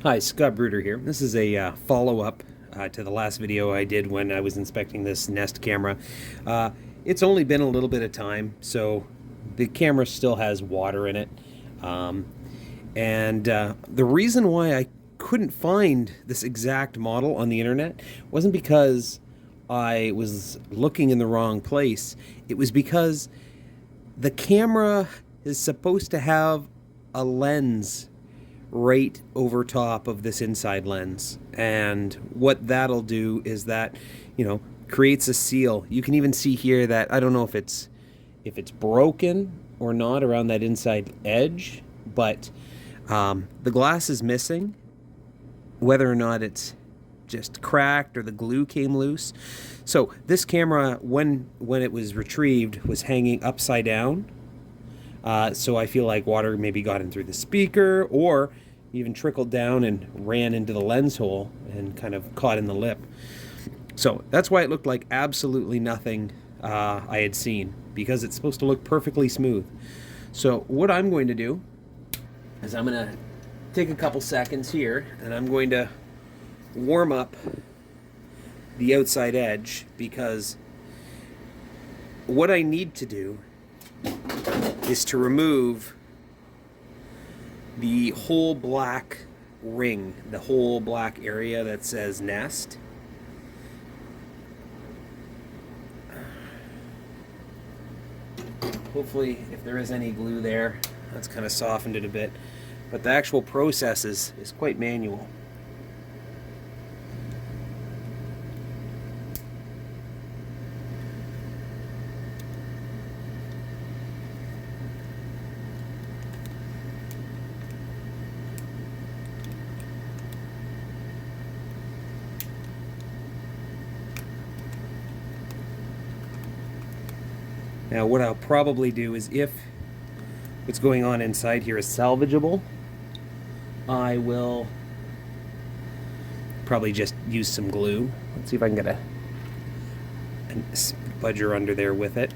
Hi, Scott Bruder here. This is a follow-up to the last video I did when I was inspecting this Nest camera. It's only been a little bit of time, so the camera still has water in it. Um, and the reason why I couldn't find this exact model on the internet wasn't because I was looking in the wrong place. It was because the camera is supposed to have a lens right over top of this inside lens. And what that'll do is that, creates a seal. You can even see here that I don't know if it's broken or not around that inside edge, but the glass is missing. Whether or not it's just cracked or the glue came loose. So this camera, when it was retrieved, was hanging upside down. So I feel like water maybe got in through the speaker or even trickled down and ran into the lens hole and kind of caught in the lip. So that's why it looked like absolutely nothing I had seen, because it's supposed to look perfectly smooth. So what I'm going to do is I'm going to take a couple seconds here and I'm going to warm up the outside edge, because what I need to do is to remove the whole black ring, the whole black area that says Nest. Hopefully, if there is any glue there, that's kind of softened it a bit. But the actual process is quite manual. Now what I'll probably do is, if what's going on inside here is salvageable, I will probably just use some glue. Let's see if I can get a spudger under there with it.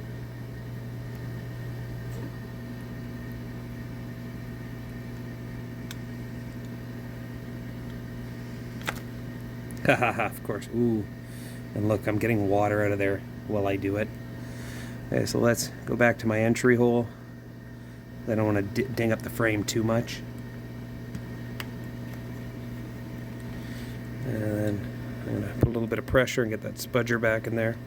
Haha, of course. Ooh. And look, I'm getting water out of there while I do it. Okay, so let's go back to my entry hole. I don't want to ding up the frame too much. And then I'm going to put a little bit of pressure and get that spudger back in there.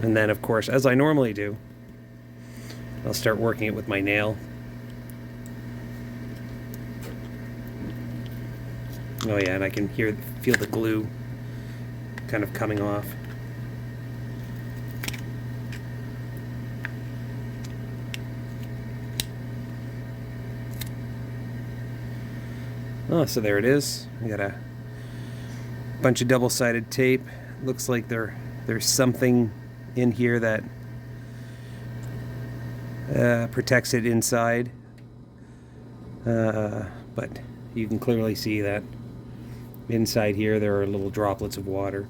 And then, of course, as I normally do, I'll start working it with my nail. Oh yeah, and I can feel the glue kind of coming off. Oh, so there it is. I got a bunch of double-sided tape. Looks like there's something in here that protects it inside. But you can clearly see that inside here there are little droplets of water.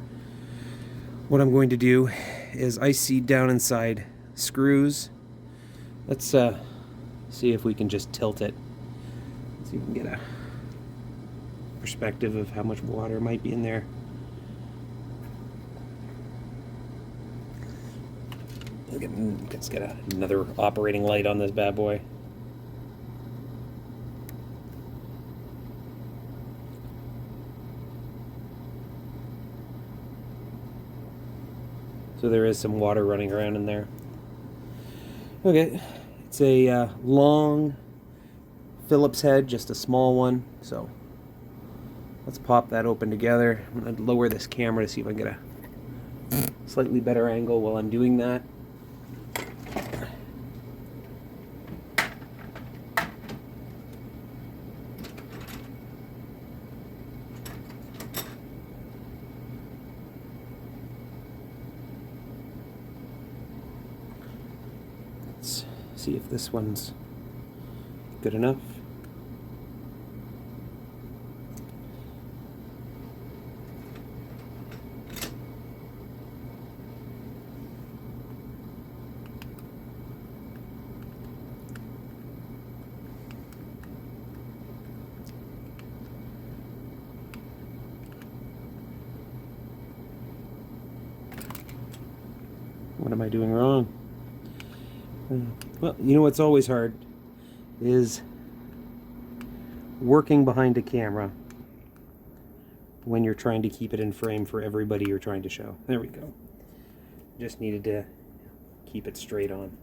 What I'm going to do is ice seed down inside screws. Let's see if we can just tilt it. Let's see if we can get a perspective of how much water might be in there. Let's get another operating light on this bad boy. So there is some water running around in there. Okay, it's a long Phillips head, just a small one. So let's pop that open together. I'm going to lower this camera to see if I can get a slightly better angle while I'm doing that. Let's see if this one's good enough. What am I doing wrong? Well, you know what's always hard is working behind a camera when you're trying to keep it in frame for everybody you're trying to show. There we go. Just needed to keep it straight on.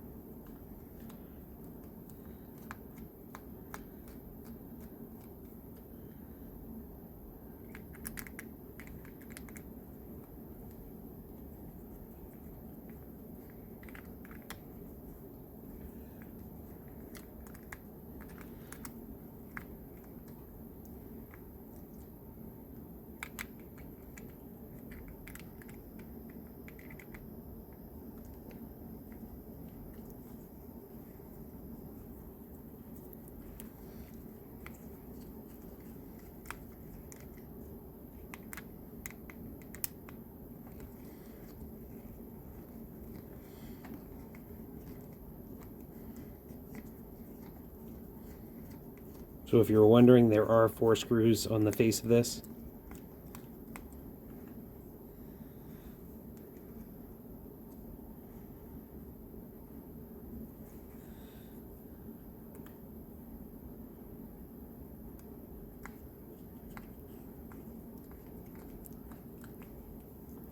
So if you were wondering, there are 4 screws on the face of this.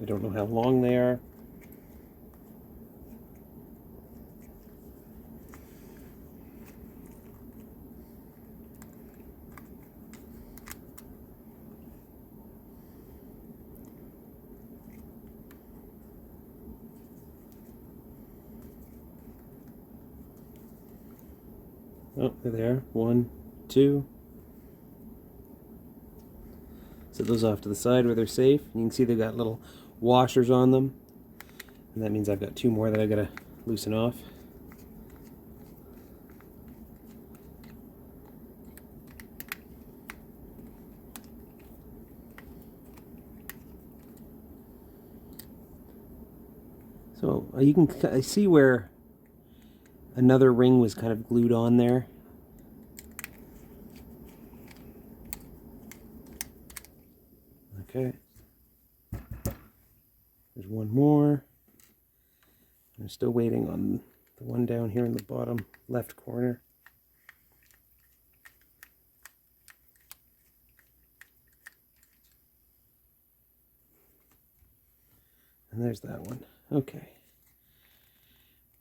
I don't know how long they are. Oh, they're there. 1, 2. Set those off to the side where they're safe. You can see they've got little washers on them. And that means I've got 2 more that I've got to loosen off. So you can see where another ring was kind of glued on there. Okay. There's 1 more. I'm still waiting on the one down here in the bottom left corner. And there's that one. Okay.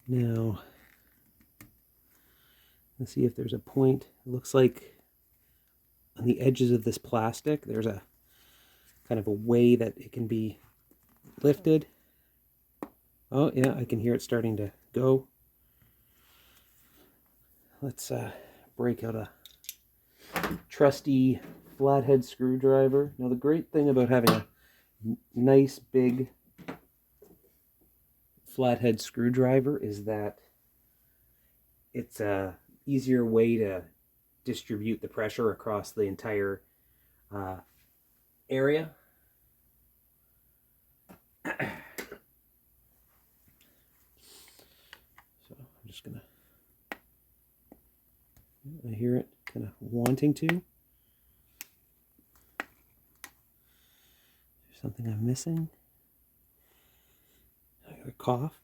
Now, let's see if there's a point. It looks like on the edges of this plastic, there's a kind of a way that it can be lifted. Oh yeah, I can hear it starting to go. Let's break out a trusty flathead screwdriver. Now the great thing about having a nice big flathead screwdriver is that it's a easier way to distribute the pressure across the entire area. So I'm just gonna, I hear it kind of wanting to. Is there something I'm missing? I got a cough.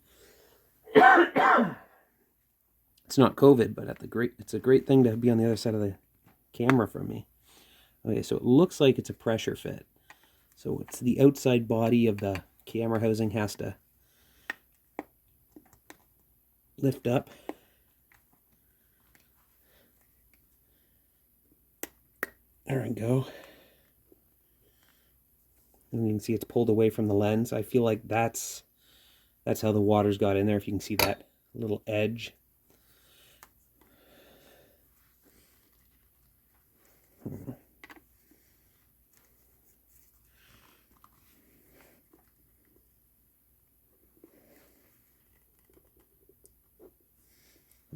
It's not COVID, but it's a great thing to be on the other side of the camera from me. Okay, so it looks like it's a pressure fit. So it's the outside body of the camera housing has to lift up. There we go. And you can see it's pulled away from the lens. I feel like that's how the water's got in there, if you can see that little edge.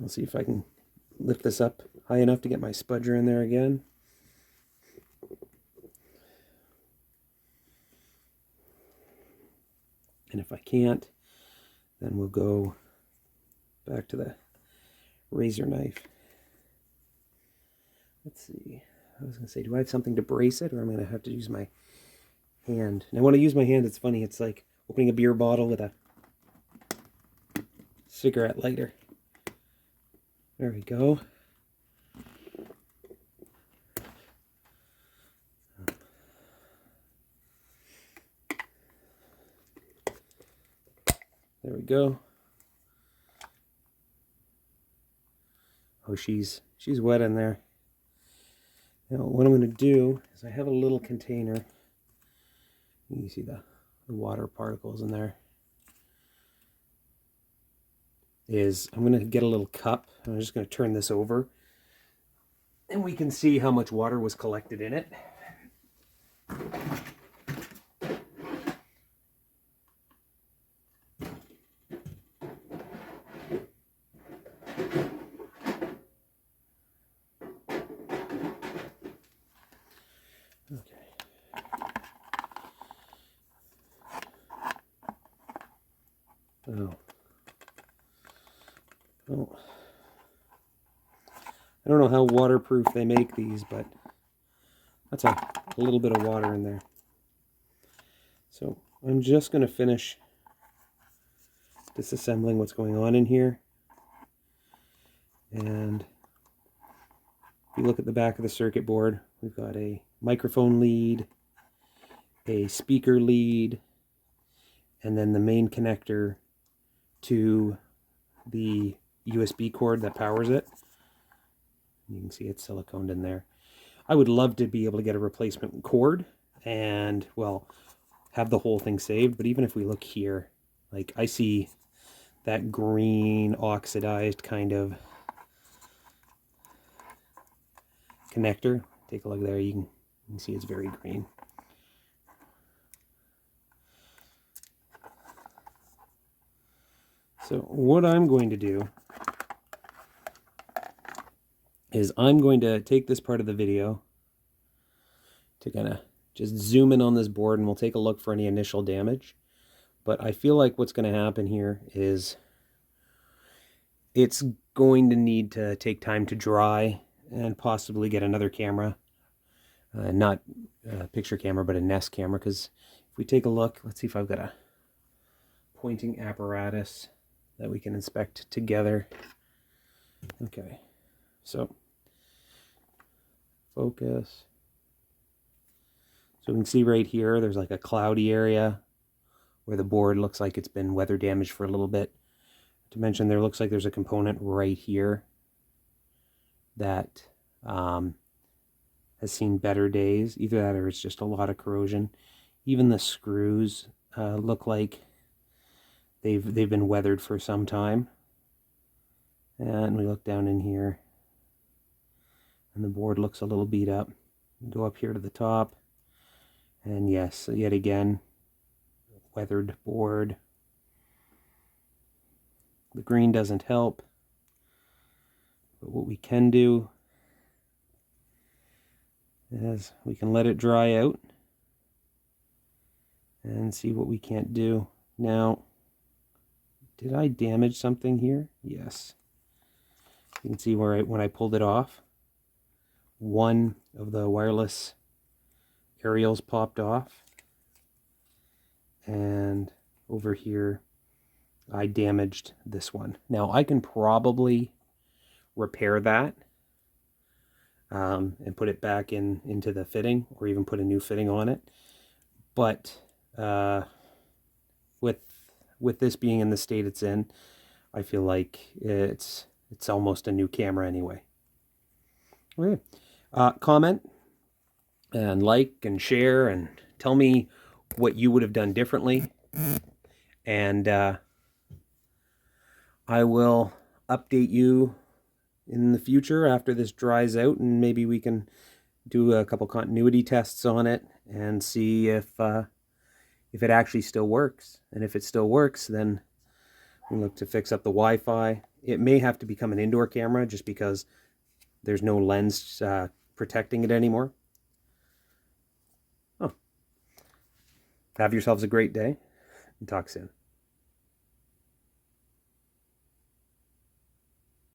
I'll see if I can lift this up high enough to get my spudger in there again. And if I can't, then we'll go back to the razor knife. Let's see. I was going to say, do I have something to brace it, or I'm going to have to use my hand? And when I use my hand, it's funny. It's like opening a beer bottle with a cigarette lighter. There we go. There we go. Oh, she's wet in there. Now what I'm going to do is I have a little container. You can see the water particles in there. I'm going to get a little cup. I'm just going to turn this over and we can see how much water was collected in it. Oh. Oh. I don't know how waterproof they make these, but that's a little bit of water in there. So I'm just going to finish disassembling what's going on in here. And if you look at the back of the circuit board, we've got a microphone lead, a speaker lead, and then the main connector to the USB cord that powers it. You can see it's siliconed in there. I would love to be able to get a replacement cord and, well, have the whole thing saved. But even if we look here, like I see that green oxidized kind of connector. Take a look there. You can see it's very green. So what I'm going to do is I'm going to take this part of the video to kind of just zoom in on this board, and we'll take a look for any initial damage. But I feel like what's going to happen here is it's going to need to take time to dry and possibly get another camera. Not a picture camera, but a Nest camera, because if we take a look, let's see if I've got a pointing apparatus that we can inspect together. Okay, so focus. So we can see right here, there's like a cloudy area where the board looks like it's been weather damaged for a little bit. To mention, there looks like there's a component right here that has seen better days. Either that or it's just a lot of corrosion. Even the screws look like they've been weathered for some time. And we look down in here and the board looks a little beat up. Go up here to the top, and yes, yet again, weathered board. The green doesn't help, but what we can do is we can let it dry out and see what we can't do. Now, did I damage something here? Yes. You can see where when I pulled it off, one of the wireless aerials popped off, and over here I damaged this one. Now I can probably repair that and put it back into the fitting, or even put a new fitting on it. But with this being in the state it's in, I feel like it's almost a new camera anyway. Okay. Comment and like and share and tell me what you would have done differently, and I will update you in the future after this dries out, and maybe we can do a couple continuity tests on it and see if it actually still works. And if it still works, then we'll look to fix up the Wi-Fi. It may have to become an indoor camera just because there's no lens protecting it anymore. Oh. Have yourselves a great day, and talk soon.